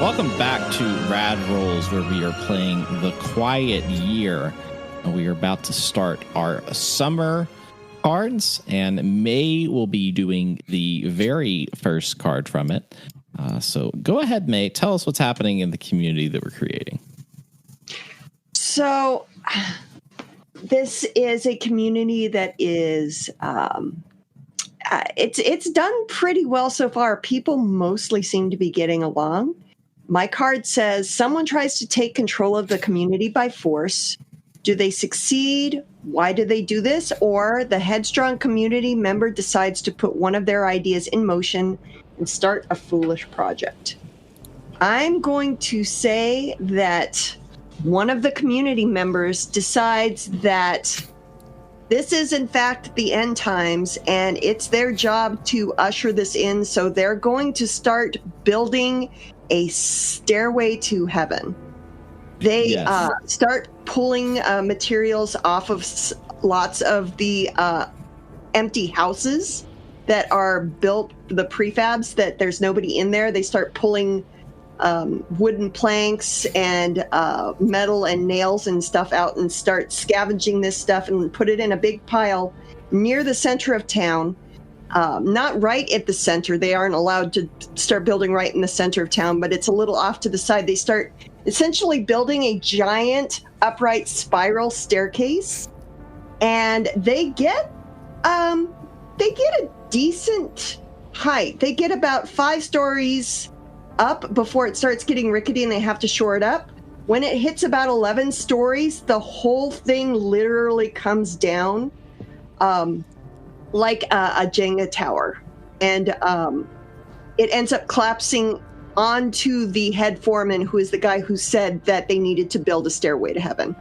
Welcome back to Rad Rolls, where we are playing The Quiet Year. We are about to start our summer cards, and May will be doing the very first card from it. So go ahead, May. Tell us what's happening in the community that we're creating. So this is a community that is it's done pretty well so far. People mostly seem to be getting along. My card says someone tries to take control of the community by force. Do they succeed? Why do they do this? Or the headstrong community member decides to put one of their ideas in motion and start a foolish project. I'm going to say that one of the community members decides that this is in fact the end times and it's their job to usher this in. So they're going to start building a stairway to heaven. They start pulling materials off of lots of the empty houses that are built, the prefabs that there's nobody in there. They start pulling wooden planks and metal and nails and stuff out and start scavenging this stuff and put it in a big pile near the center of town. Not right at the center. They aren't allowed to start building right in the center of town, but it's a little off to the side. They start essentially building a giant upright spiral staircase, and they get a decent height. They get about 5 stories up before it starts getting rickety and they have to shore it up. When it hits about 11 stories, the whole thing literally comes down like a Jenga tower, and it ends up collapsing onto the head foreman, who is the guy who said that they needed to build a stairway to heaven.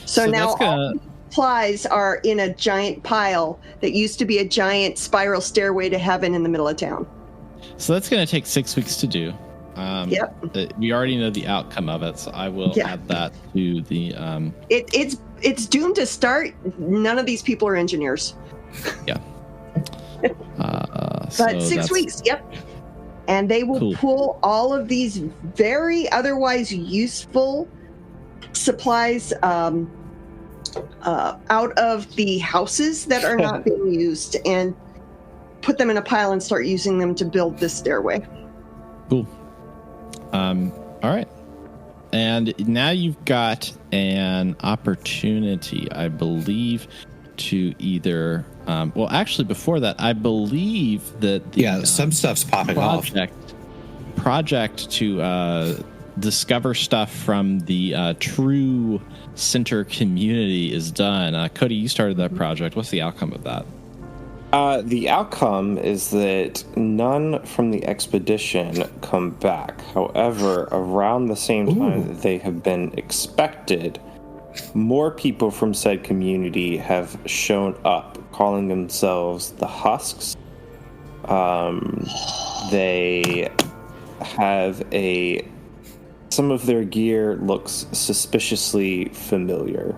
So now all the supplies are in a giant pile that used to be a giant spiral stairway to heaven in the middle of town. So that's going to take 6 weeks to do. Yep. We already know the outcome of it, so I will add that to the... It's doomed to start. None of these people are engineers. Yeah. But 6 weeks, yep. And they will pull all of these very otherwise useful supplies out of the houses that are not being used and put them in a pile and start using them to build this stairway. Cool. All right. And now you've got an opportunity, I believe, to either... well, actually, before that, I believe that the some stuff's popping off. Project to discover stuff from the true center community is done. Cody, you started that project. What's the outcome of that? The outcome is that none from the expedition come back. However, around the same time that they have been expected, more people from said community have shown up, calling themselves the Husks. They have some of their gear looks suspiciously familiar,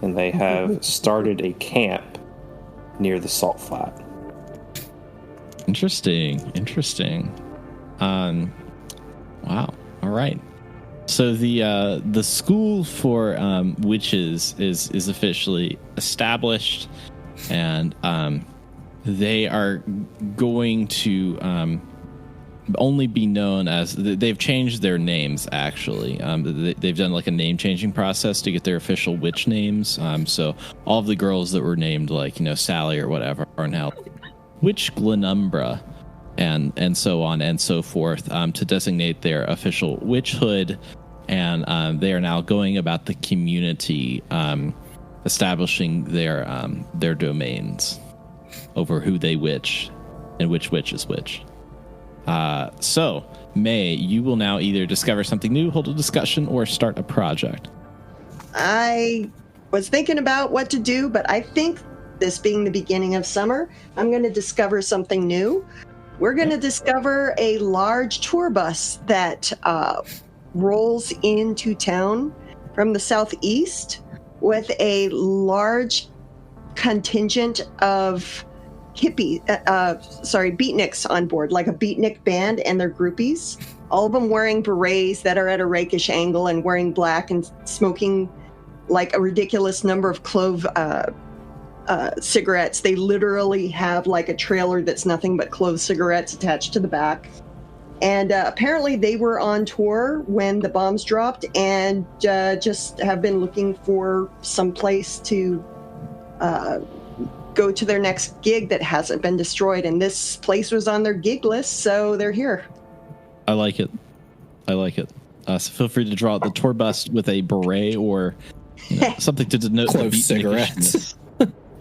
and they have started a camp near the salt flat. Interesting. Wow. All right. So the school for witches is officially established, and they are going to only be known as... They've changed their names, actually. They've done like a name-changing process to get their official witch names. So all of the girls that were named like, Sally or whatever are now Witch Glenumbra, and so on and so forth, to designate their official witchhood. And they are now going about the community, establishing their domains over who they witch and which witch is which. So, May, you will now either discover something new, hold a discussion, or start a project. I was thinking about what to do, but I think this being the beginning of summer, I'm going to discover something new. We're going to discover a large tour bus that rolls into town from the southeast with a large contingent of beatniks on board, like a beatnik band and their groupies. all of them wearing berets that are at a rakish angle and wearing black and smoking like a ridiculous number of clove cigarettes. They literally have like a trailer that's nothing but clove cigarettes attached to the back. And apparently they were on tour when the bombs dropped and just have been looking for some place to go to their next gig that hasn't been destroyed. And this place was on their gig list, so they're here. I like it. So feel free to draw the tour bus with a beret or something to denote clove cigarettes.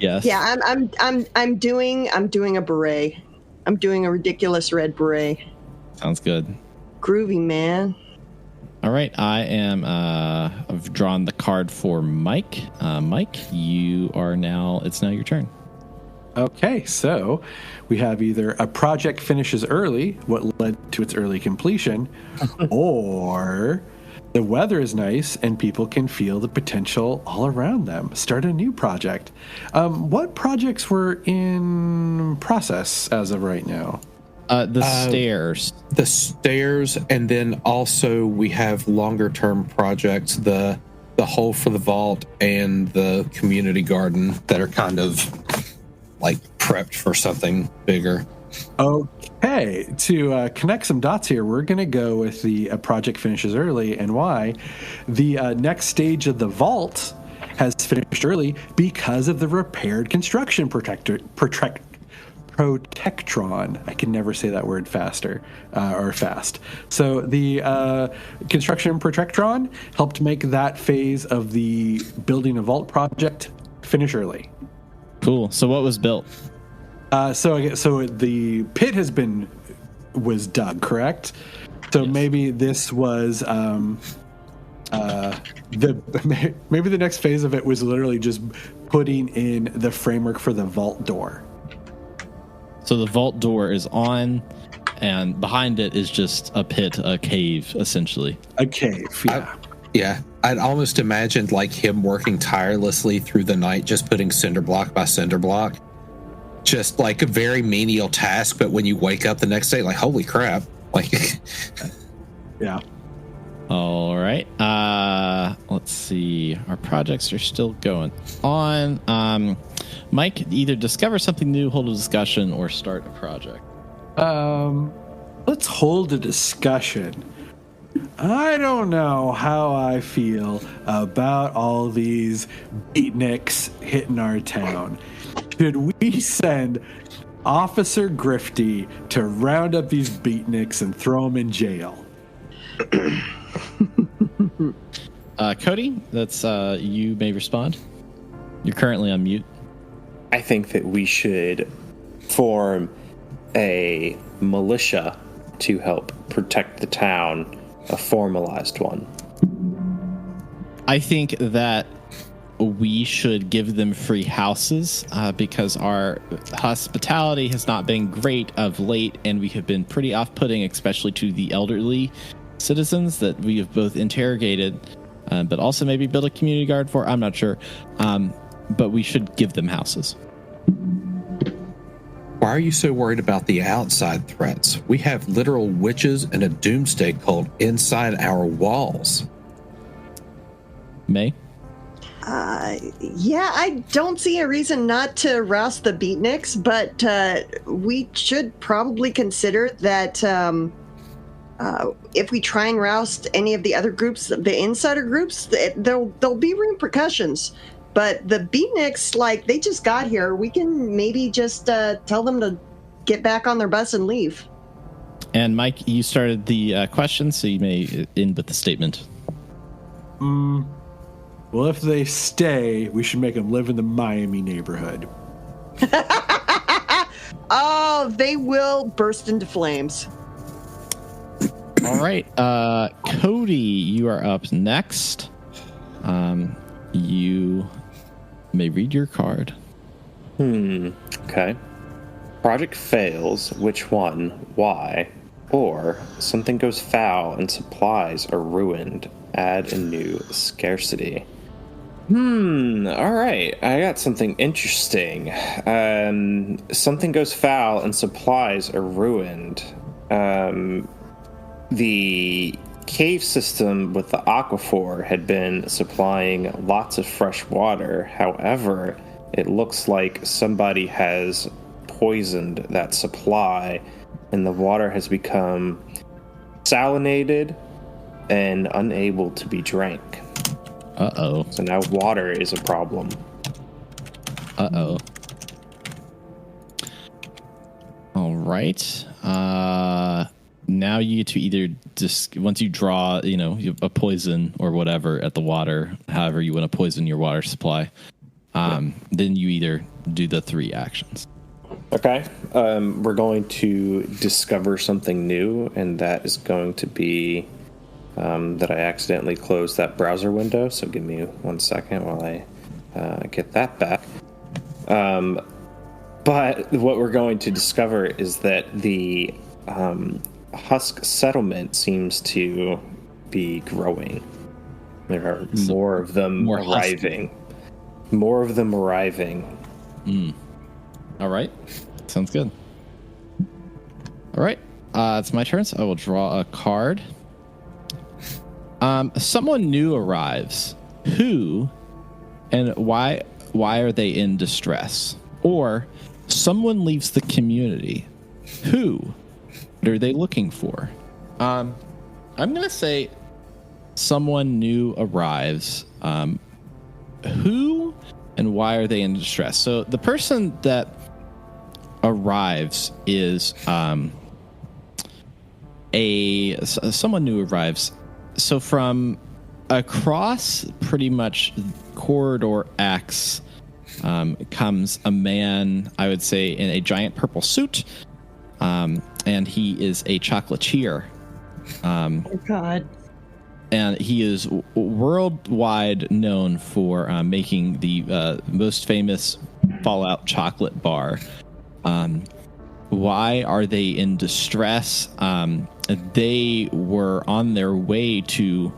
Yes. Yeah, I'm doing a beret. I'm doing a ridiculous red beret. Sounds good. Groovy, man. All right, I've drawn the card for Mike. Mike, it's now your turn. Okay, so we have either a project finishes early, what led to its early completion, or the weather is nice and people can feel the potential all around them. Start a new project. What projects were in process as of right now? The stairs. The stairs, and then also we have longer term projects, the hole for the vault and the community garden that are kind of like prepped for something bigger. Okay, to connect some dots here, we're going to go with the project finishes early and why. The next stage of the vault has finished early because of the repaired construction protectron. I can never say that word faster or fast. So the construction protectron helped make that phase of the building a vault project finish early. Cool. So what was built? So the pit was dug, correct? So yes. Maybe this was maybe the next phase of it was literally just putting in the framework for the vault door. So the vault door is on, and behind it is just a pit, a cave, essentially. A cave, yeah. I'd almost imagined like him working tirelessly through the night, just putting cinder block by cinder block. Just like a very menial task, but when you wake up the next day, like, holy crap. Like, yeah. All right. Let's see. Our projects are still going on. Mike, either discover something new, hold a discussion, or start a project. Let's hold a discussion. I don't know how I feel about all these beatniks hitting our town. Should we send Officer Grifty to round up these beatniks and throw them in jail? Cody, that's you may respond. You're currently on mute. I think that we should form a militia to help protect the town, a formalized one. I think that we should give them free houses because our hospitality has not been great of late, and we have been pretty off-putting, especially to the elderly citizens that we have both interrogated, but also maybe build a community guard for. I'm not sure. But we should give them houses. why are you so worried about the outside threats? We have literal witches and a doomsday cult inside our walls. May? Yeah, I don't see a reason not to roust the beatniks, but we should probably consider that if we try and roust any of the other groups, the insider groups, there'll be repercussions. But the beatniks, like, they just got here. We can maybe just tell them to get back on their bus and leave. And Mike, you started the question, so you may end with the statement. Well, if they stay, we should make them live in the Miami neighborhood. Oh, they will burst into flames. All right. Cody, you are up next. You may read your card. Okay. Project fails. Which one? Why? Or something goes foul and supplies are ruined. Add a new scarcity. All right. I got something interesting. Something goes foul and supplies are ruined. the cave system with the aquifer had been supplying lots of fresh water. However, it looks like somebody has poisoned that supply, and the water has become salinated and unable to be drank. Uh-oh. So now water is a problem. Uh-oh. All right. Now you get to either once you draw, a poison or whatever at the water, however you want to poison your water supply, then you either do the 3 actions. Okay. We're going to discover something new, and that is going to be that I accidentally closed that browser window. So give me 1 second while I get that back. But what we're going to discover is that the Husk settlement seems to be growing. There are more of them arriving. More of them arriving. All right. Sounds good. All right. It's my turn, so I will draw a card. Someone new arrives. Who and why are they in distress? Or someone leaves the community. Who? What are they looking for? I'm going to say someone new arrives. Who and why are they in distress? So the person that arrives is someone new arrives. So from across pretty much corridor X comes a man, I would say, in a giant purple suit, and he is a chocolatier. Oh, God. And he is worldwide known for making the most famous Fallout chocolate bar. Why are they in distress? They were on their way to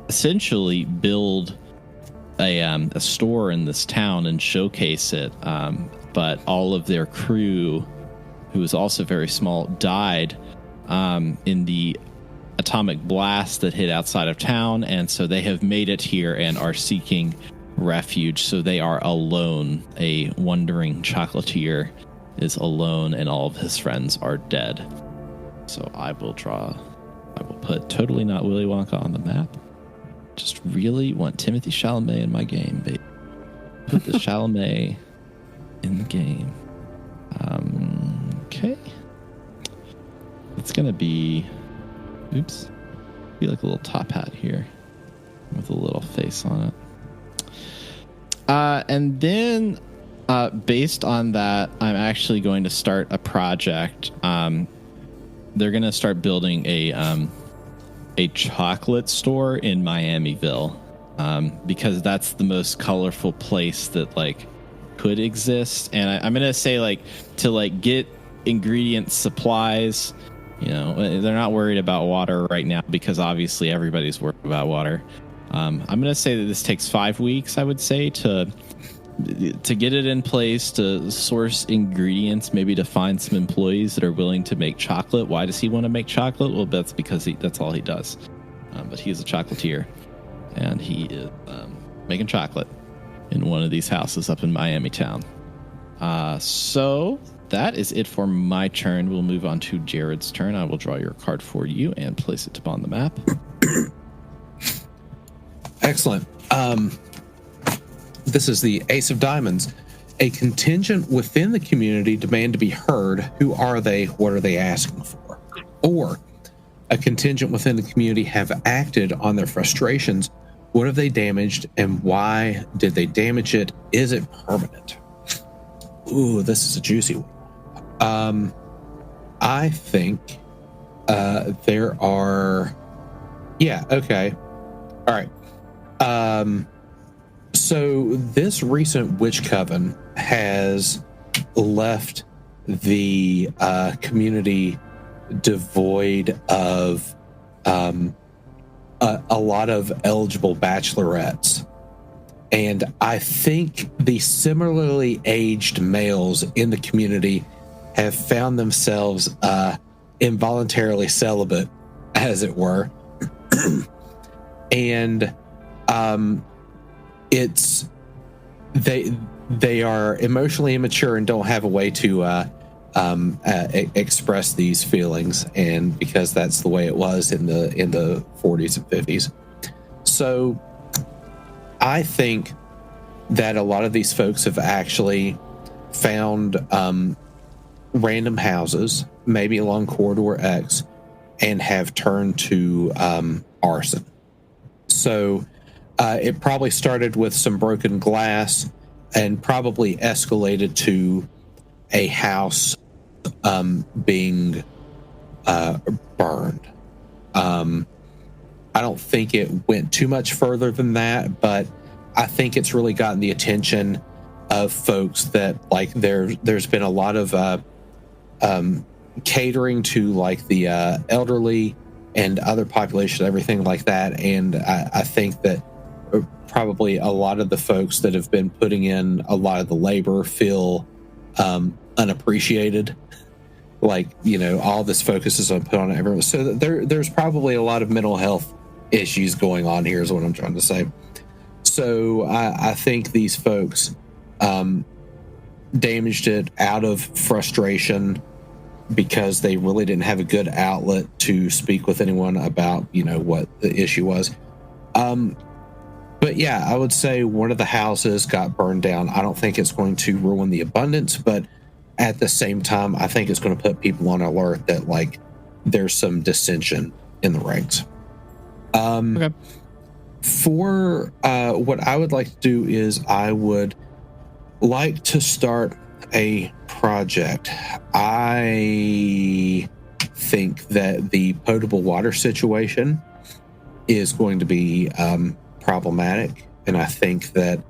essentially build a store in this town and showcase it. But all of their crew, who was also very small, died in the atomic blast that hit outside of town. And so they have made it here and are seeking refuge. So they are alone. A wandering chocolatier is alone, and all of his friends are dead. So I will put Totally Not Willy Wonka on the map. Just really want Timothy Chalamet in my game, baby. Put the Chalamet in the game. Okay. It's going to be... Oops. Be like a little top hat here with a little face on it. And then based on that, I'm actually going to start a project. They're going to start building a chocolate store in Miamiville, because that's the most colorful place that could exist. And I'm going to say to get ingredients, supplies, they're not worried about water right now because obviously everybody's worried about water. I'm going to say that this takes 5 weeks, I would say, to get it in place, to source ingredients, maybe to find some employees that are willing to make chocolate. Why does he want to make chocolate? Well, that's because that's all he does. But he is a chocolatier, and he is making chocolate in one of these houses up in Miami town. So that is it for my turn. We'll move on to Jared's turn. I will draw your card for you and place it upon the map. Excellent. This is the Ace of Diamonds. A contingent within the community demand to be heard. Who are they? What are they asking for? Or a contingent within the community have acted on their frustrations. What have they damaged and why did they damage it? Is it permanent? Ooh, this is a juicy one. I think there are... Yeah, okay. All right. So this recent witch coven has left the community devoid of a lot of eligible bachelorettes. And I think the similarly aged males in the community have found themselves involuntarily celibate, as it were. And it's they are emotionally immature and don't have a way to express these feelings, and because that's the way it was in the 40s and 50s. So I think that a lot of these folks have actually found random houses, maybe along Corridor X, and have turned to arson. So it probably started with some broken glass and probably escalated to a house being burned. I don't think it went too much further than that, but I think it's really gotten the attention of folks that, like, there's been a lot of catering to, like, the elderly and other population, everything like that. And I think that probably a lot of the folks that have been putting in a lot of the labor feel unappreciated. Like, you know, all this focus is put on everyone. So there's probably a lot of mental health issues going on here, is what I'm trying to say. So I think these folks damaged it out of frustration because they really didn't have a good outlet to speak with anyone about, you know, what the issue was. But yeah, I would say one of the houses got burned down. I don't think it's going to ruin the abundance, but at the same time, I think it's going to put people on alert that, like, there's some dissension in the ranks. Okay. For what I would like to do is I would like to start a project. I think that the potable water situation is going to be problematic, and I think that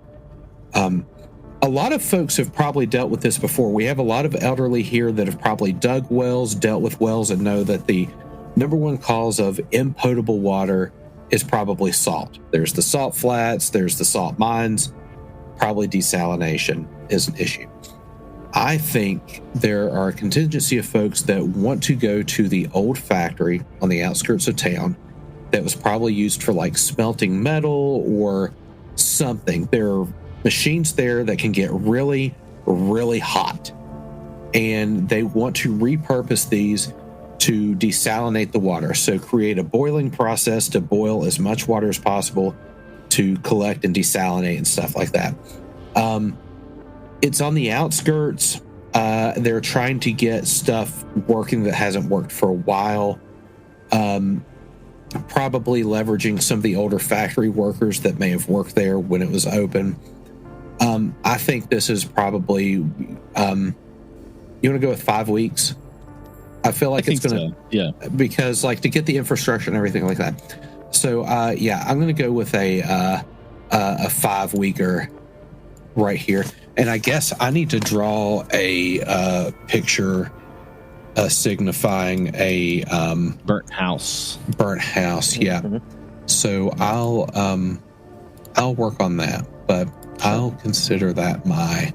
a lot of folks have probably dealt with this before. We have a lot of elderly here that have probably dug wells, dealt with wells, and know that the number one cause of impotable water is probably salt. There's the salt flats, there's the salt mines, probably desalination is an issue. I think there are a contingency of folks that want to go to the old factory on the outskirts of town that was probably used for, like, smelting metal or something. There are machines there that can get really, really hot, and they want to repurpose these to desalinate the water. So create a boiling process to boil as much water as possible to collect and desalinate and stuff like that. It's on the outskirts. They're trying to get stuff working that hasn't worked for a while. Probably leveraging some of the older factory workers that may have worked there when it was open. I think this is probably, you want to go with 5 weeks? I feel like it's going to, yeah, because, like, to get the infrastructure and everything like that. So, yeah, I'm going to go with a 5-weeker right here. And I guess I need to draw a picture signifying a burnt house. Burnt house, yeah. Mm-hmm. So I'll work on that, but I'll consider that my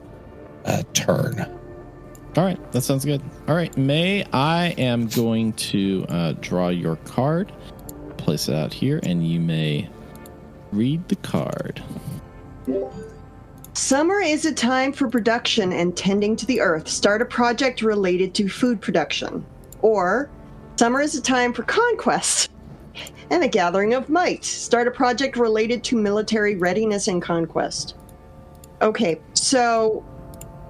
turn. All right, that sounds good. All right, May, I am going to draw your card, place it out here, and you may read the card. Summer is a time for production and tending to the earth. Start a project related to food production. Or, summer is a time for conquest and a gathering of might. Start a project related to military readiness and conquest. Okay, so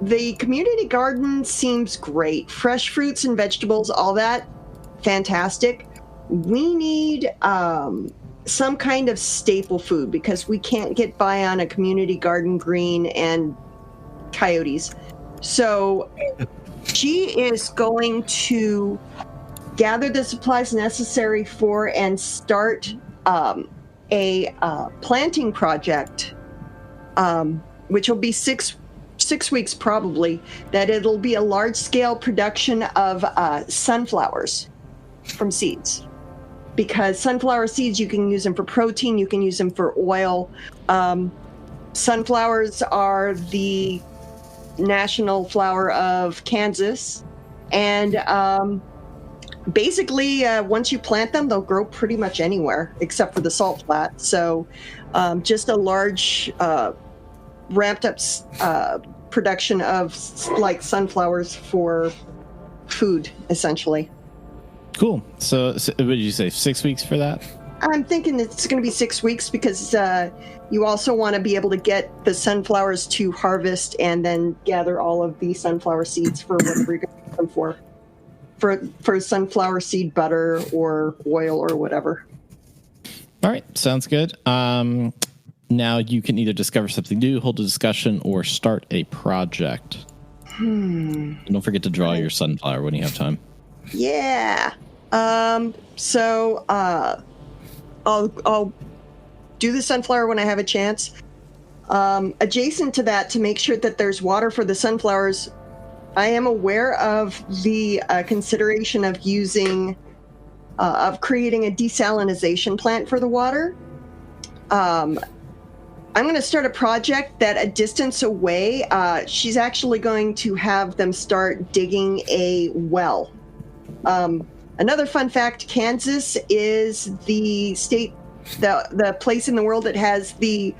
the community garden seems great. Fresh fruits and vegetables, all that, fantastic. We need some kind of staple food because we can't get by on a community garden green and coyotes. So she is going to gather the supplies necessary for and start a planting project, which will be six weeks probably, that it'll be a large-scale production of sunflowers from seeds. Because sunflower seeds, you can use them for protein, you can use them for oil. Sunflowers are the national flower of Kansas. And basically, once you plant them, they'll grow pretty much anywhere except for the salt flat. So just a large ramped up production of like sunflowers for food, essentially. Cool. So what did you say? 6 weeks for that? I'm thinking it's going to be 6 weeks because you also want to be able to get the sunflowers to harvest and then gather all of the sunflower seeds for whatever you're going to use them for sunflower seed butter or oil or whatever. All right. Sounds good. Now you can either discover something new, hold a discussion, or start a project. And don't forget to draw your sunflower when you have time. Yeah. So I'll do the sunflower when I have a chance. Adjacent to that, to make sure that there's water for the sunflowers, I am aware of the consideration of creating a desalinization plant for the water. I'm going to start a project that a distance away, she's actually going to have them start digging a well. Another fun fact, Kansas is the state, the place in the world that has the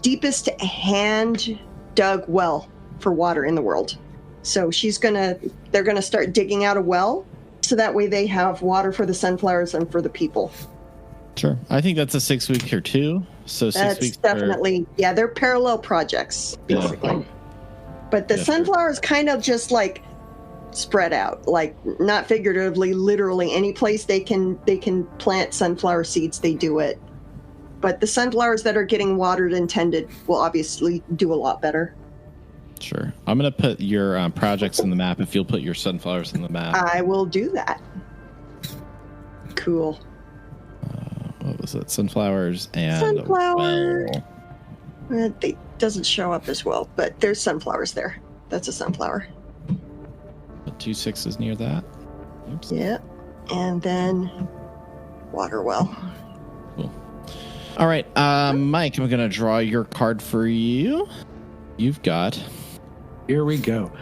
deepest hand-dug well for water in the world. So they're going to start digging out a well, so that way they have water for the sunflowers and for the people. Sure. I think that's a 6 week or 2. So 6 That's weeks. definitely, yeah, they're parallel projects, basically. Yeah. But the Yeah, sunflowers kind of just like spread out, like not figuratively, literally any place they can plant sunflower seeds, they do it. But the sunflowers that are getting watered and tended will obviously do a lot better. Sure. I'm going to put your projects in the map if you'll put your sunflowers in the map. I will do that. Cool. What was it? Sunflowers and Sunflower. well. It doesn't show up as well, but there's sunflowers there. That's a sunflower. Put 2 6s near that. Oops. Yeah. And then water well. Cool. All right, Mike, I'm going to draw your card for you. You've got... Here we go.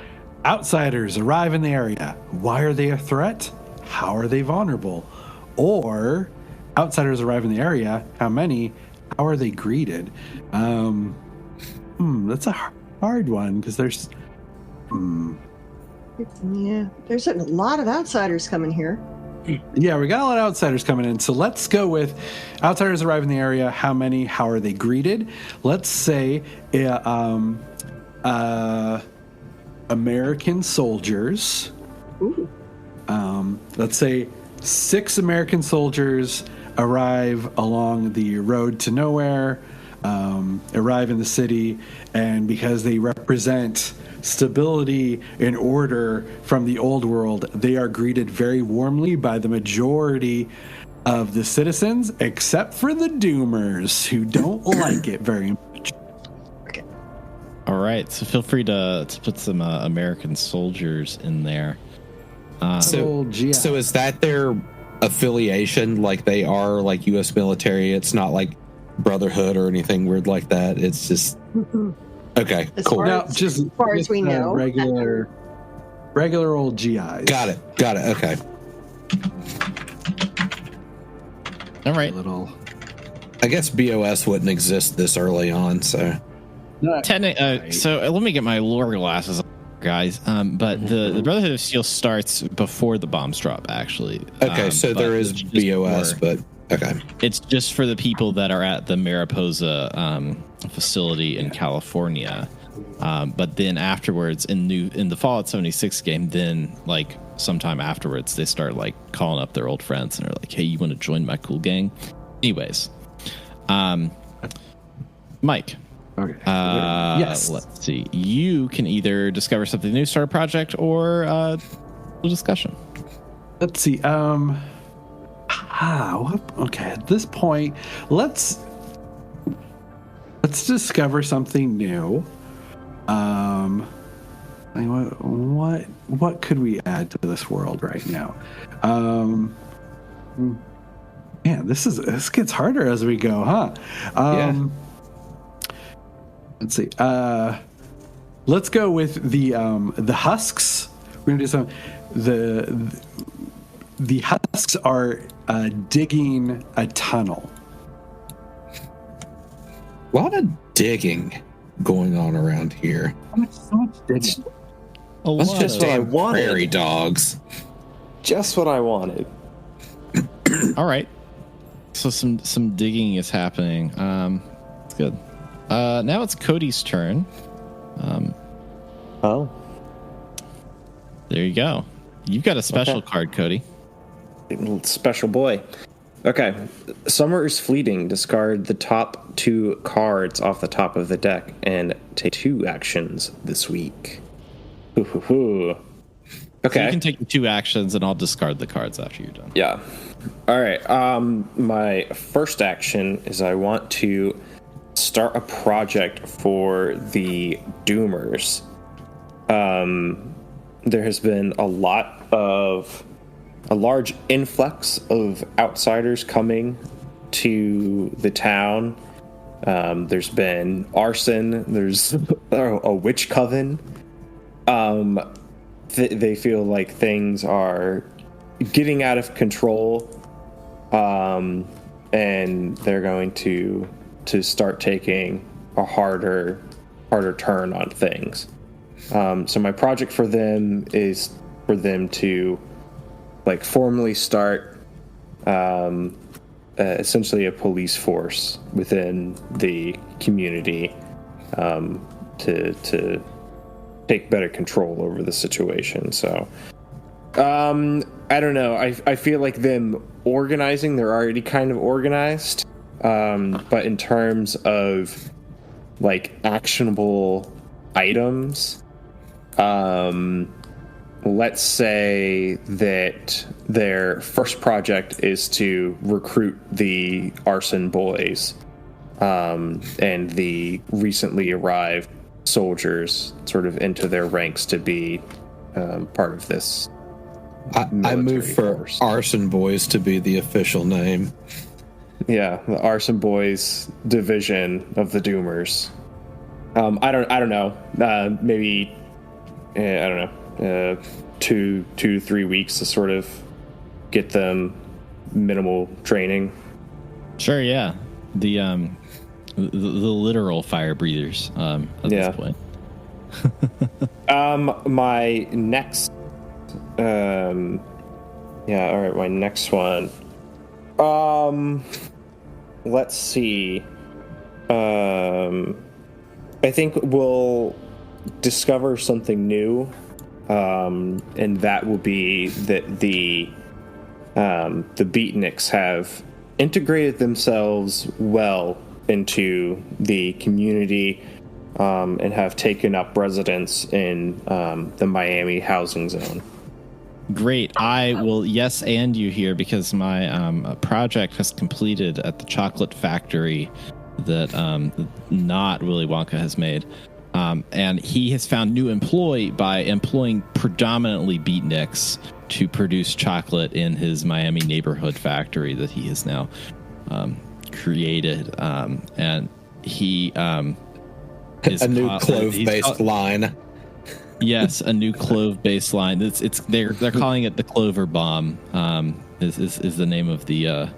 Outsiders arrive in the area. Why are they a threat? How are they vulnerable? Or outsiders arrive in the area. How many? How are they greeted? That's a hard one because there's... Yeah, there's a lot of outsiders coming here. Yeah, we got a lot of outsiders coming in. So let's go with outsiders arrive in the area. How many? How are they greeted? Let's say American soldiers. Ooh. Let's say 6 American soldiers arrive along the road to nowhere, arrive in the city, and because they represent stability and order from the old world, they are greeted very warmly by the majority of the citizens, except for the Doomers, who don't like it very much. Okay. All right, so feel free to put some American soldiers in there. So is that their affiliation? Like they are like U.S. military? It's not like Brotherhood or anything weird like that. It's just okay. As Cool. Now, just as far as we know, regular old GIs. Got it. Okay. All right. Little. I guess BOS wouldn't exist this early on, so So let me get my lore glasses on, guys. But the Brotherhood of Steel starts before the bombs drop, actually. okay. So there is BOS, but okay. It's just for the people that are at the Mariposa facility in California. But then afterwards, in the Fallout 76 game, then like sometime afterwards, they start like calling up their old friends and are like, "Hey, you want to join my cool gang?" Anyways, Mike. Okay. Yes. Let's see. You can either discover something new, start a project, or a discussion. Let's see. Okay. At this point, let's discover something new. What could we add to this world right now? Man, this gets harder as we go, huh? Yeah. Let's see. Let's go with the husks. We're gonna do some the husks are digging a tunnel. A lot of digging going on around here. So much digging. That's lot just of- what I damn wanted. prairie dogs. Just what I wanted. All right. So some digging is happening. It's good. Now it's Cody's turn. Oh. There you go. You've got a special card, Cody. Special boy. Okay. Summer is fleeting. Discard the top 2 cards off the top of the deck and take 2 actions this week. Hoo-hoo-hoo. Okay. So you can take the 2 actions, and I'll discard the cards after you're done. Yeah. All right. My first action is I want to start a project for the Doomers. There has been a large influx of outsiders coming to the town. There's been arson. There's a witch coven. They feel like things are getting out of control, and they're going to start taking a harder turn on things. So my project for them is for them to formally start essentially a police force within the community to take better control over the situation. So I don't know. I feel like them organizing, they're already kind of organized. But in terms of actionable items, let's say that their first project is to recruit the arson boys and the recently arrived soldiers sort of into their ranks to be part of this. I move for force. Arson Boys to be the official name. Yeah, the Arson Boys division of the Doomers. I don't know. Maybe I don't know. 2-3 weeks to sort of get them minimal training. Sure, yeah. The literal fire breathers at this point. My next all right, my next one. Let's see. I think we'll discover something new, and that will be that the beatniks have integrated themselves well into the community and have taken up residence in the Miami housing zone. Great. I will yes and you here because my project has completed at the chocolate factory that not Willy Wonka has made. And he has found new employ by employing predominantly beatniks to produce chocolate in his Miami neighborhood factory that he has now created. And he is A new clove-based line. Yes, a new clove-based line. They're calling it the Clover Bomb. Is the name of the.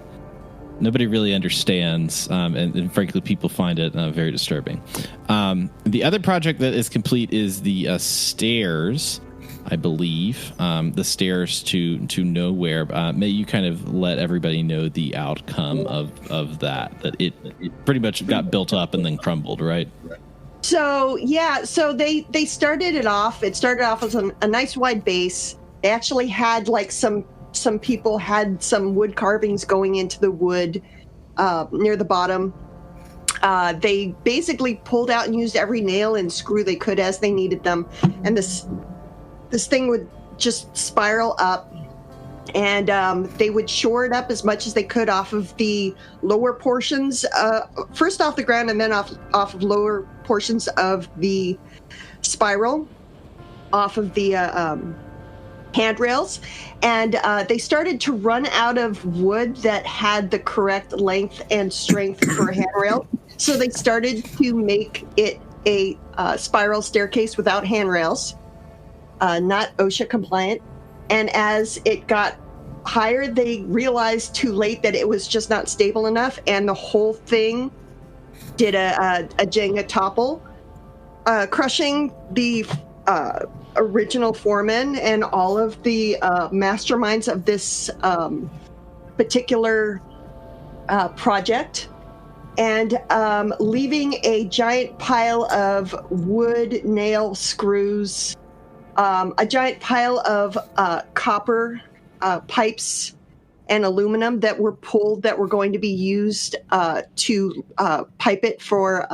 Nobody really understands, and frankly, people find it very disturbing. The other project that is complete is the stairs, I believe. The stairs to nowhere. May you kind of let everybody know the outcome of that it pretty much got built up and then crumbled, right? So they started it off. It started off as a nice wide base. They actually had some people had some wood carvings going into the wood near the bottom. They basically pulled out and used every nail and screw they could as they needed them, and this thing would just spiral up. And they would shore it up as much as they could off of the lower portions, first off the ground and then off of lower portions of the spiral, off of the handrails. And they started to run out of wood that had the correct length and strength for a handrail. So they started to make it a spiral staircase without handrails, not OSHA compliant. And as it got higher, they realized too late that it was just not stable enough, and the whole thing did a Jenga topple, crushing the original foreman and all of the masterminds of this particular project, and leaving a giant pile of wood, nail, screws, a giant pile of copper pipes and aluminum that were pulled that were going to be used to pipe it for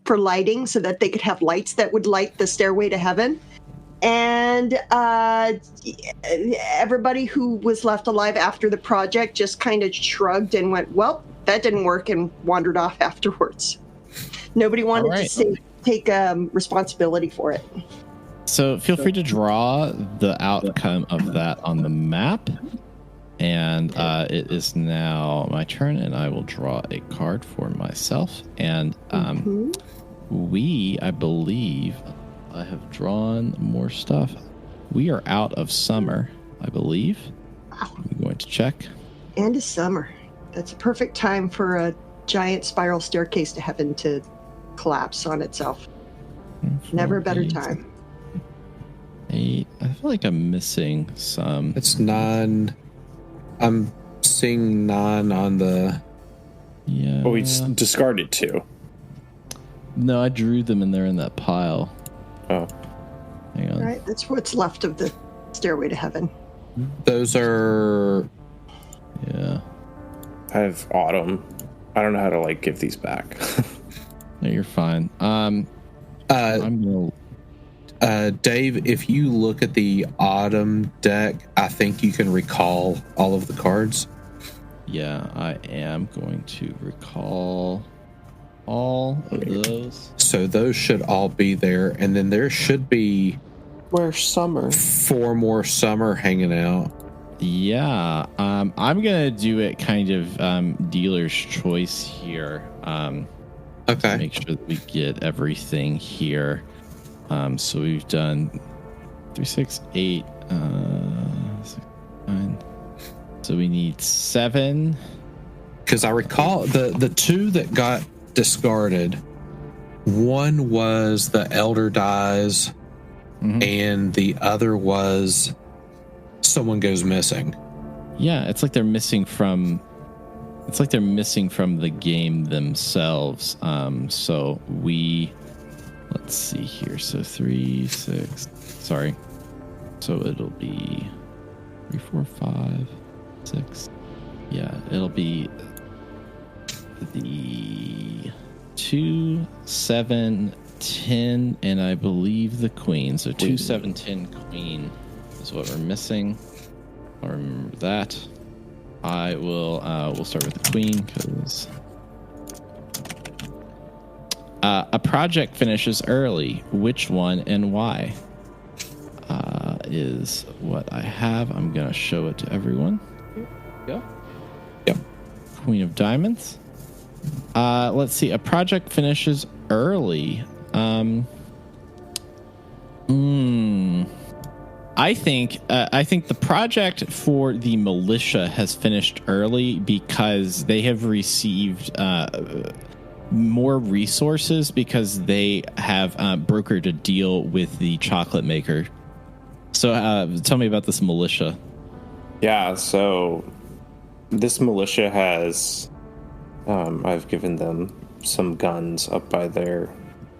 lighting, so that they could have lights that would light the stairway to heaven. And everybody who was left alive after the project just kind of shrugged and went, well, that didn't work, and wandered off afterwards. Nobody wanted to take responsibility for it. So feel free to draw the outcome of that on the map. And it is now my turn, and I will draw a card for myself. And I believe, I have drawn more stuff. We are out of summer, I believe. I'm going to check. End of summer. That's a perfect time for a giant spiral staircase to heaven to collapse on itself. Never a better time. 8. I feel like I'm missing some. It's 9. I'm seeing 9 on the... Yeah. Well, we discarded 2. No, I drew them and they're in that pile. Oh. Hang on. Right, that's what's left of the stairway to heaven. Those are... Yeah. I have autumn. I don't know how to give these back. No, you're fine. I'm gonna... Dave, if you look at the autumn deck, I think you can recall all of the cards. Yeah, I am going to recall all of those. So those should all be there, and then there should be... Where's summer? 4 more summer hanging out. Yeah, I'm gonna do it kind of dealer's choice here. Okay. To make sure that we get everything here. So we've done 3, 6, 8, 6, 9. So we need 7. Because I recall the 2 that got discarded. One was the Elder Dies, and the other was someone goes missing. Yeah, it's like they're missing from. It's like they're missing from the game themselves. So we. Let's see here. So 3, 6. Sorry. So it'll be 3, 4, 5, 6. Yeah, it'll be the 2, 7, 10, and I believe the queen. So 2, 7, 10, queen is what we're missing. I'll remember that. I will. We'll start with the queen because. A project finishes early. Which one and why? Is what I have. I'm going to show it to everyone. Yeah. Yep. Queen of Diamonds. Let's see. A project finishes early. I think the project for the militia has finished early because they have received more resources because they have brokered a deal with the chocolate maker. So tell me about this militia. Yeah, so this militia has I've given them some guns up by their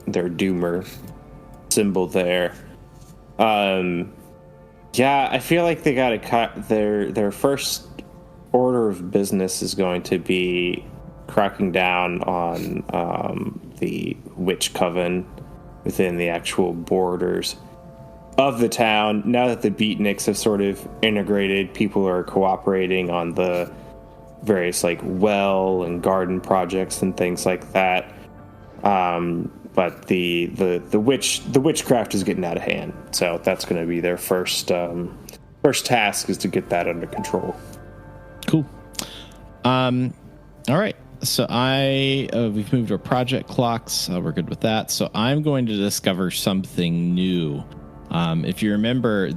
doomer symbol there. Yeah, I feel like they got to cut their first order of business is going to be cracking down on the witch coven within the actual borders of the town. Now that the beatniks have sort of integrated, people are cooperating on the various well and garden projects and things like that. But the witchcraft is getting out of hand, so that's going to be their first task is to get that under control. Cool. All right. So we've moved our project clocks. We're good with that. So I'm going to discover something new. If you remember,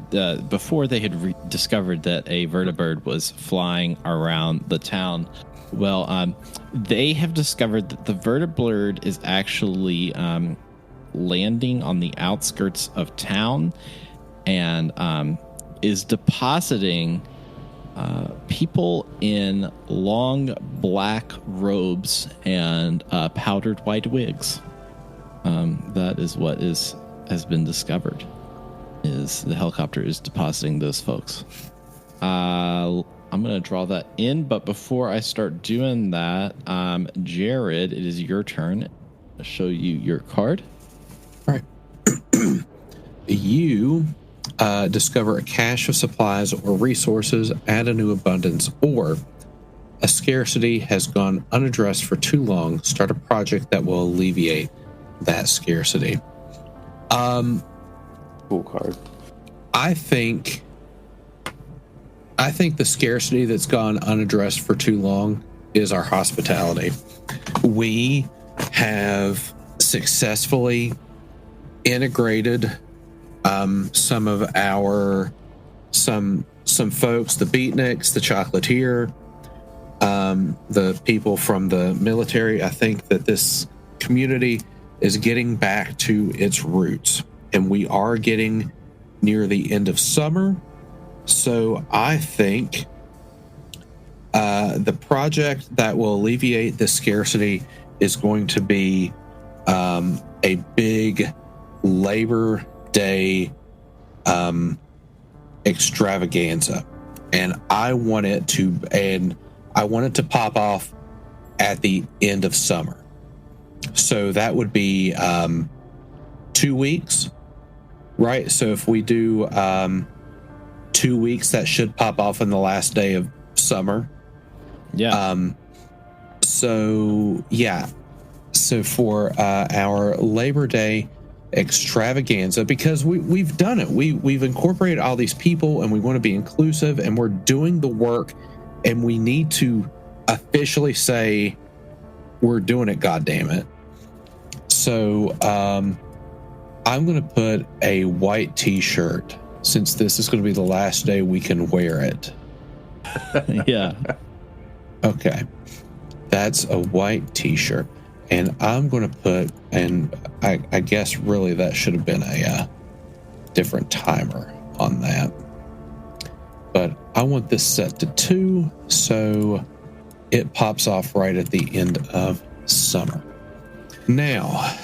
before they had discovered that a vertibird was flying around the town, well, they have discovered that the vertibird is actually landing on the outskirts of town and is depositing people in long black robes and powdered white wigs. That is what has been discovered. Is the helicopter is depositing those folks. I'm going to draw that in, but before I start doing that, Jared, it is your turn. I'll show you your card. All right. You discover a cache of supplies or resources, add a new abundance, or a scarcity has gone unaddressed for too long. Start a project that will alleviate that scarcity. Cool card. I think the scarcity that's gone unaddressed for too long is our hospitality. We have successfully integrated some of our some folks, the beatniks, the chocolatier, the people from the military. I think that this community is getting back to its roots, and we are getting near the end of summer. So I think the project that will alleviate this scarcity is going to be a big Labor Day extravaganza, and I want it to pop off at the end of summer. So that would be 2 weeks, right? So if we do 2 weeks, that should pop off on the last day of summer. Yeah. So for our Labor Day extravaganza, because we've done it, we've incorporated all these people, and we want to be inclusive, and we're doing the work, and we need to officially say we're doing it. God damn it! So I'm going to put a white T-shirt, since this is going to be the last day we can wear it. Yeah. Okay. That's a white T-shirt. And I'm going to put, and I guess really that should have been a different timer on that. But I want this set to 2, so it pops off right at the end of summer. Now,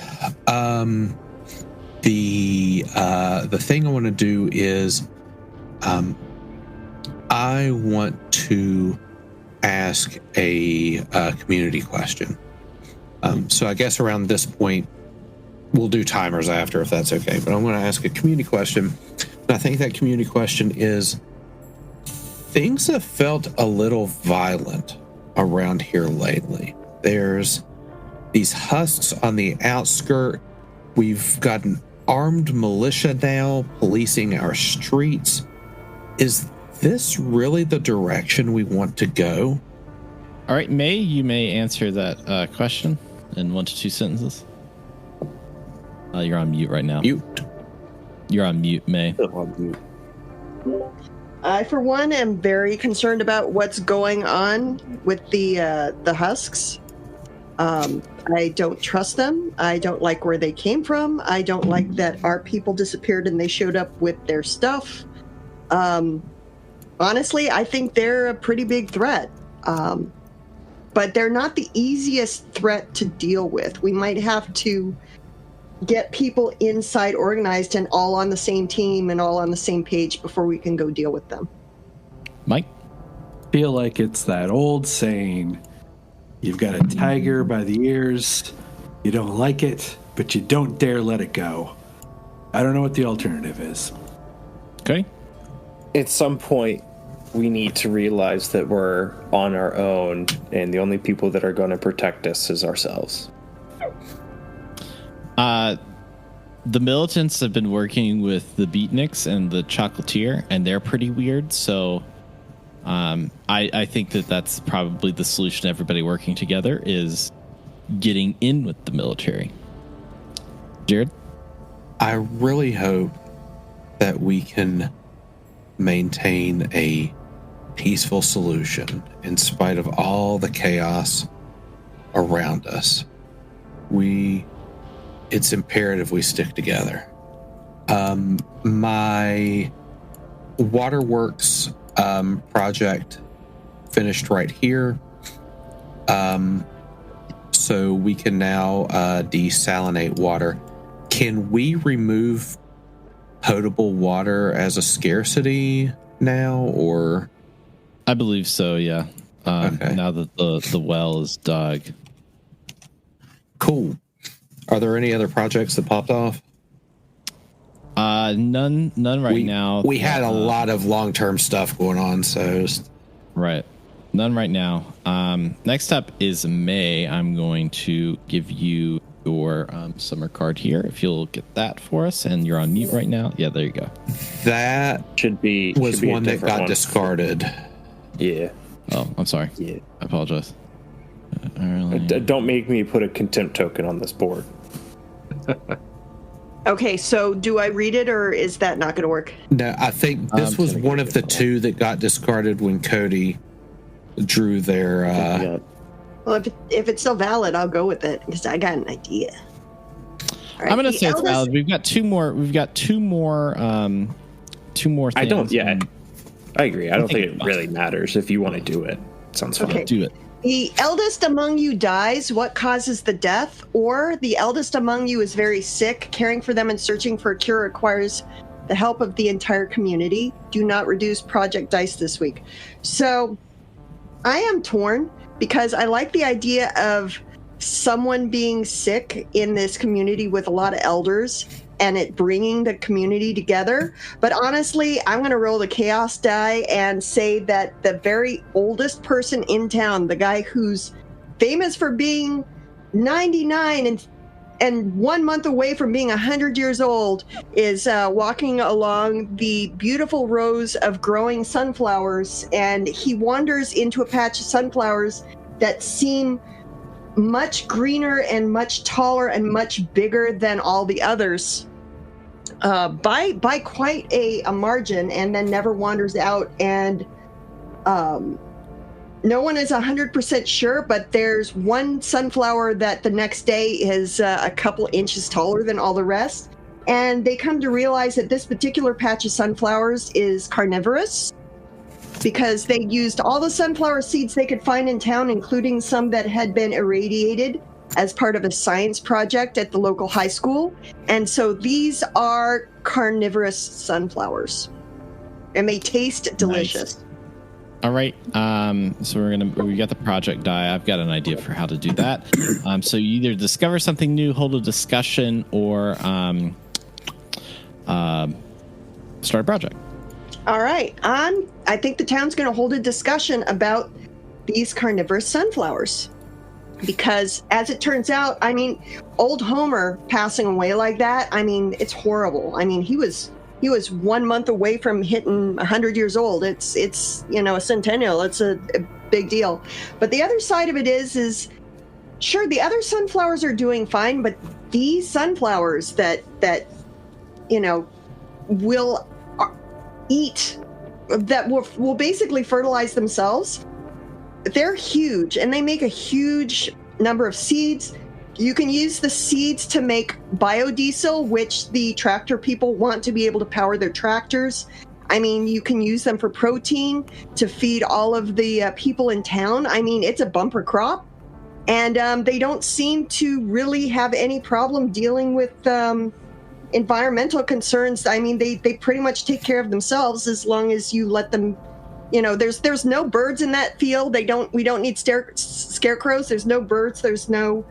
the thing I want to do is I want to ask a community question. So I guess around this point, we'll do timers after, if that's okay. But I'm going to ask a community question. And I think that community question is, things have felt a little violent around here lately. There's these husks on the outskirt. We've got an armed militia now policing our streets. Is this really the direction we want to go? All right, May, you may answer that question in 1 to 2 sentences. You're on mute right now. Mute. You're on mute, May. I, for one, am very concerned about what's going on with the husks. I don't trust them. I don't like where they came from. I don't like that our people disappeared and they showed up with their stuff. Honestly, I think they're a pretty big threat. But they're not the easiest threat to deal with. We might have to get people inside organized and all on the same team and all on the same page before we can go deal with them. Mike? Feel like it's that old saying, you've got a tiger by the ears, you don't like it, but you don't dare let it go. I don't know what the alternative is. Okay. At some point, we need to realize that we're on our own, and the only people that are going to protect us is ourselves. The militants have been working with the beatniks and the chocolatier, and they're pretty weird. So I think that that's probably the solution. Everybody working together is getting in with the military. Jared? I really hope that we can maintain a peaceful solution in spite of all the chaos around us. It's imperative we stick together. My waterworks project finished right here. So we can now desalinate water. Can we remove potable water as a scarcity now, or? I believe so, yeah. Okay. Now that the well is dug. Cool. Are there any other projects that popped off? None right now. We had a lot of long-term stuff going on, so right. None right now. Next up is May. I'm going to give you your summer card here. If you'll get that for us, and you're on mute right now. Yeah, there you go. That should be one that got discarded. Yeah. Oh, I'm sorry. Yeah. I apologize. Don't make me put a contempt token on this board. Okay, so do I read it, or is that not going to work? No, I think this was one of the two that got discarded when Cody drew their. Well, if it's still valid, I'll go with it because I got an idea. Right, I'm going to say it's valid. We've got two more. Two more things. I don't. Yeah, I agree. I don't think it really matters if you want to do it. Sounds fun. Okay. Do it. The eldest among you dies. What causes the death? Or the eldest among you is very sick. Caring for them and searching for a cure requires the help of the entire community. Do not reduce project dice this week. So I am torn because I like the idea of someone being sick in this community with a lot of elders and it bringing the community together. But honestly, I'm going to roll the chaos die and say that the very oldest person in town, the guy who's famous for being 99 and 1 month away from being 100 years old, is walking along the beautiful rows of growing sunflowers, and he wanders into a patch of sunflowers that seem much greener and much taller and much bigger than all the others by quite a margin, and then never wanders out. And no one is 100% sure, but there's one sunflower that the next day is a couple inches taller than all the rest. And they come to realize that this particular patch of sunflowers is carnivorous, because they used all the sunflower seeds they could find in town, including some that had been irradiated as part of a science project at the local high school. And so these are carnivorous sunflowers, and they taste delicious. Nice. All right. So we got the project die. I've got an idea for how to do that. So you either discover something new, hold a discussion, or start a project. All right. I think the town's going to hold a discussion about these carnivorous sunflowers, because as it turns out, I mean, old Homer passing away like that, I mean, it's horrible. I mean, he was 1 month away from hitting 100 years old. It's a centennial. It's a big deal. But the other side of it is sure, the other sunflowers are doing fine, but these sunflowers that will eat, that will basically fertilize themselves, they're huge, and they make a huge number of seeds. You can use the seeds to make biodiesel, which the tractor people want to be able to power their tractors. I mean, you can use them for protein to feed all of the people in town. I mean, it's a bumper crop, and they don't seem to really have any problem dealing with environmental concerns. I mean, they pretty much take care of themselves as long as you let them. There's no birds in that field. We don't need scarecrows. There's no birds. There's no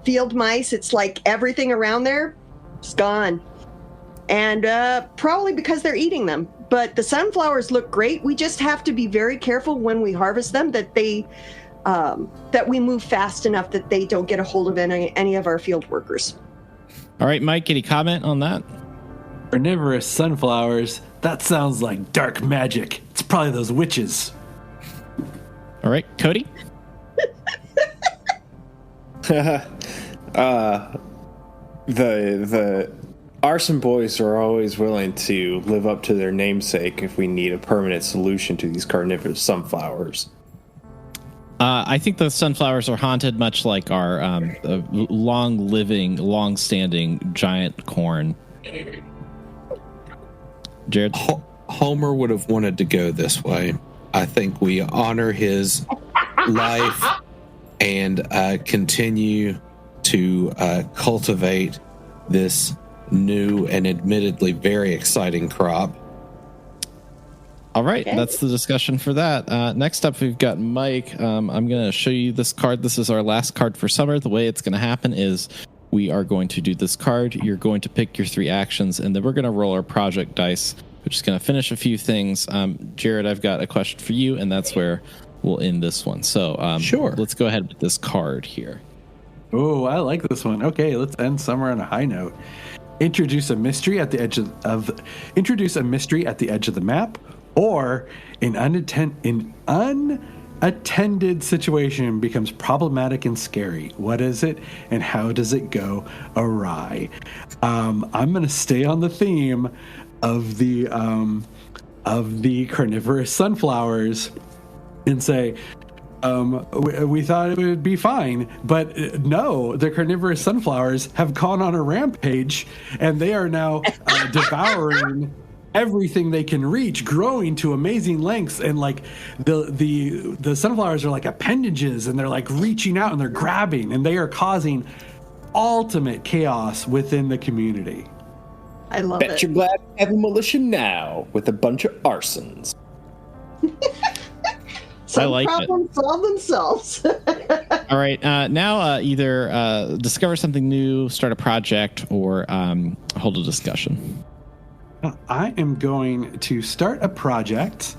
field mice. It's like everything around there is gone, and probably because they're eating them. But the sunflowers look great. We just have to be very careful when we harvest them that we move fast enough that they don't get a hold of any of our field workers. All right, Mike, any comment on that? Carnivorous sunflowers. That sounds like dark magic. It's probably those witches. All right, Cody? The Arson boys are always willing to live up to their namesake if we need a permanent solution to these carnivorous sunflowers. I think the sunflowers are haunted, much like our long-standing giant corn. Jared? Homer would have wanted to go this way. I think we honor his life and continue to cultivate this new and admittedly very exciting crop. All right, that's the discussion for that. Next up, we've got Mike. I'm going to show you this card. This is our last card for summer. The way it's going to happen is we are going to do this card. You're going to pick your 3 actions, and then we're going to roll our project dice, which is going to finish a few things. Jared, I've got a question for you, and that's where we'll end this one. So sure. Let's go ahead with this card here. Oh, I like this one. Okay, let's end summer on a high note. Introduce a mystery at the edge of the map, or an unattended situation becomes problematic and scary. What is it, and how does it go awry? I'm going to stay on the theme of the carnivorous sunflowers and say, we thought it would be fine, but no, the carnivorous sunflowers have gone on a rampage, and they are now devouring everything they can reach, growing to amazing lengths, and like the sunflowers are like appendages, and they're like reaching out and they're grabbing, and they are causing ultimate chaos within the community. I love Bet it. you're glad to have a militia now with a bunch of arsons. Some I like problems solve themselves. All right, now either discover something new, start a project, or hold a discussion. I am going to start a project.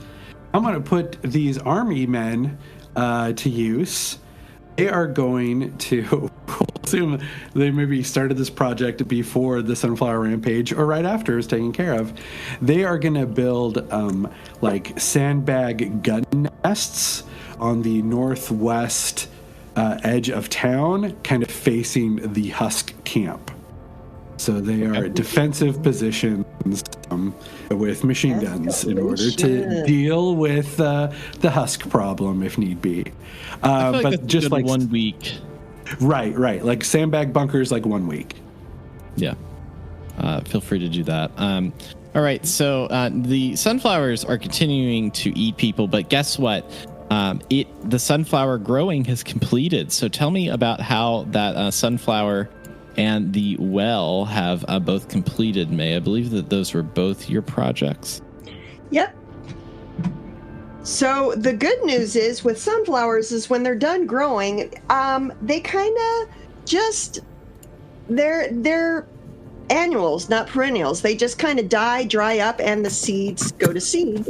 I'm going to put these army men to use. They are going to assume they maybe started this project before the Sunflower Rampage or right after it was taken care of. They are going to build like sandbag gun nests on the northwest edge of town, kind of facing the Husk camp. So they are defensive positions with machine guns in order to deal with the Husk problem if need be. I feel like but just like 1 week. Right. Like sandbag bunkers, like 1 week. Yeah. Feel free to do that. All right. So the sunflowers are continuing to eat people, but guess what? The sunflower growing has completed. So tell me about how that sunflower and the well have both completed, May. I believe that those were both your projects. Yep. So the good news is with sunflowers is when they're done growing, they kind of just they're annuals, not perennials. They just kind of die, dry up, and the seeds go to seed.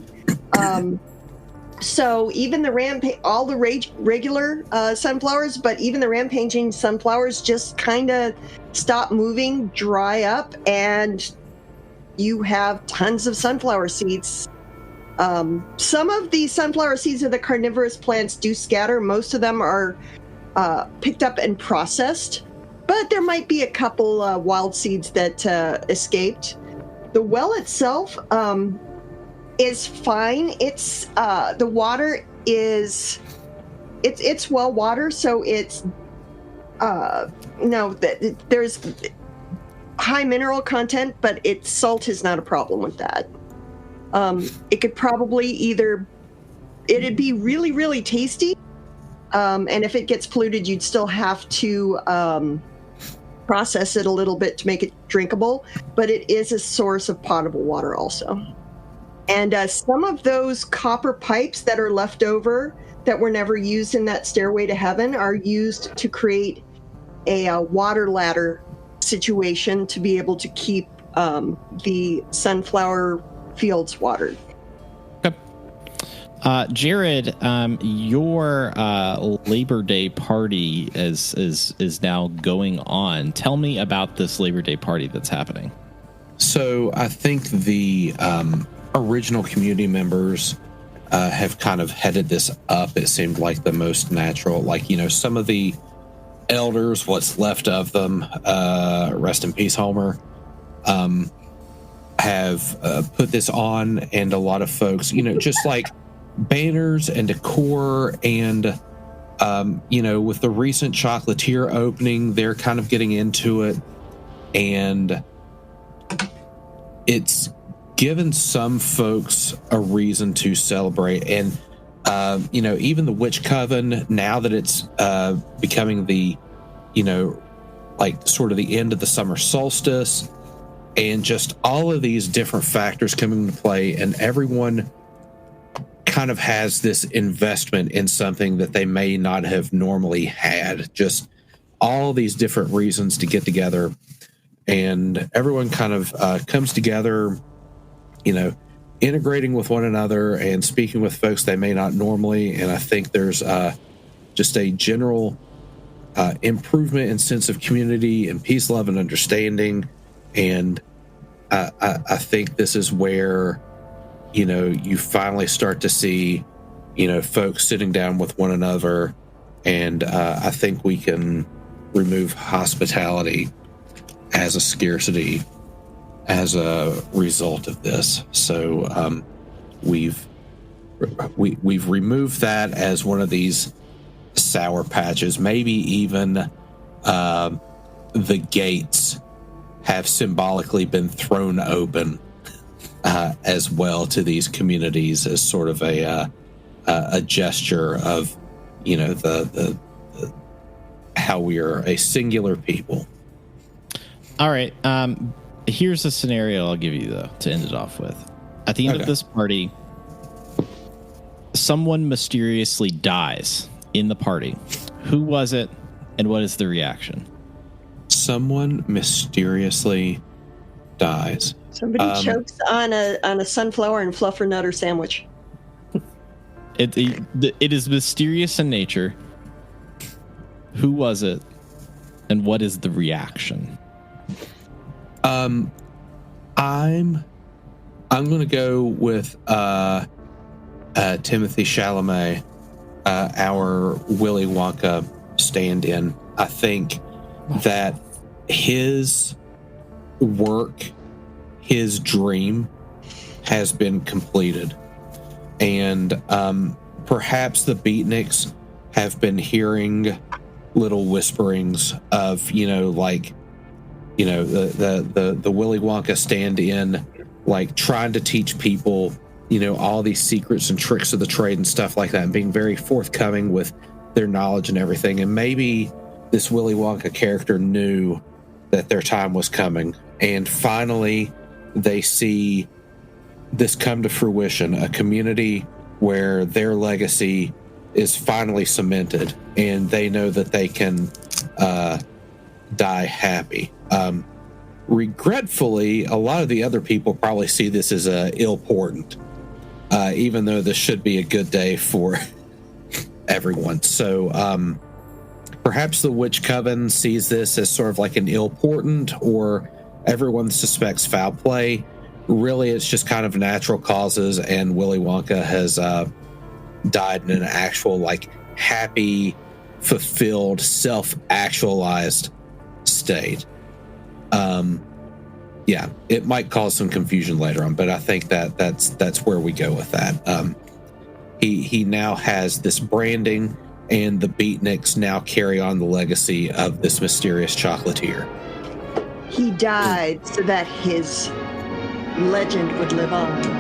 So even the all the regular sunflowers, but even the rampaging sunflowers just kind of stop moving, dry up, and you have tons of sunflower seeds. Some of the sunflower seeds of the carnivorous plants do scatter. Most of them are picked up and processed, but there might be a couple wild seeds that escaped. The well itself is fine. It's the water is it's well water, so it's there's high mineral content, but salt is not a problem with that. It could probably it'd be really, really tasty. And if it gets polluted, you'd still have to process it a little bit to make it drinkable, but it is a source of potable water also. And some of those copper pipes that are left over that were never used in that stairway to heaven are used to create a water ladder situation to be able to keep the sunflower fields watered. Okay. Jared, your Labor Day party is now going on. Tell me about this Labor Day party that's happening. So I think the original community members have kind of headed this up. It seemed like the most natural. Like, some of the elders, what's left of them, rest in peace, Homer, have put this on, and a lot of folks, just like banners and decor, and with the recent chocolatier opening, they're kind of getting into it, and it's given some folks a reason to celebrate. And even the Witch Coven, now that it's becoming the sort of the end of the summer solstice, and just all of these different factors coming into play, and everyone kind of has this investment in something that they may not have normally had. Just all these different reasons to get together, and everyone kind of comes together, integrating with one another and speaking with folks they may not normally. And I think there's just a general improvement in sense of community and peace, love, and understanding. And I think this is where, you finally start to see, folks sitting down with one another. And I think we can remove hospitality as a scarcity as a result of this. So we've removed that as one of these sour patches. Maybe even the gates have symbolically been thrown open as well to these communities, as sort of a gesture of the how we are a singular people. All right. Here's a scenario I'll give you, though, to end it off with. At the end of this party, someone mysteriously dies in the party. Who was it, and what is the reaction? Someone mysteriously dies. Somebody chokes on a sunflower and fluffernutter sandwich. It is mysterious in nature. Who was it, and what is the reaction? I'm going to go with Timothy Chalamet, our Willy Wonka stand-in. I think that his work, his dream, has been completed, and perhaps the Beatniks have been hearing little whisperings of the Willy Wonka stand-in, like trying to teach people all these secrets and tricks of the trade and stuff like that, and being very forthcoming with their knowledge and everything. And maybe this Willy Wonka character knew that their time was coming, and finally they see this come to fruition, a community where their legacy is finally cemented, and they know that they can die happy. Regretfully, a lot of the other people probably see this as ill-portent, even though this should be a good day for everyone. So perhaps the Witch Coven sees this as sort of like an ill-portent, or everyone suspects foul play. Really, it's just kind of natural causes, and Willy Wonka has died in an actual, happy, fulfilled, self-actualized state. It might cause some confusion later on, but I think that's where we go with that. He now has this branding, and the Beatniks now carry on the legacy of this mysterious chocolatier. He died so that his legend would live on.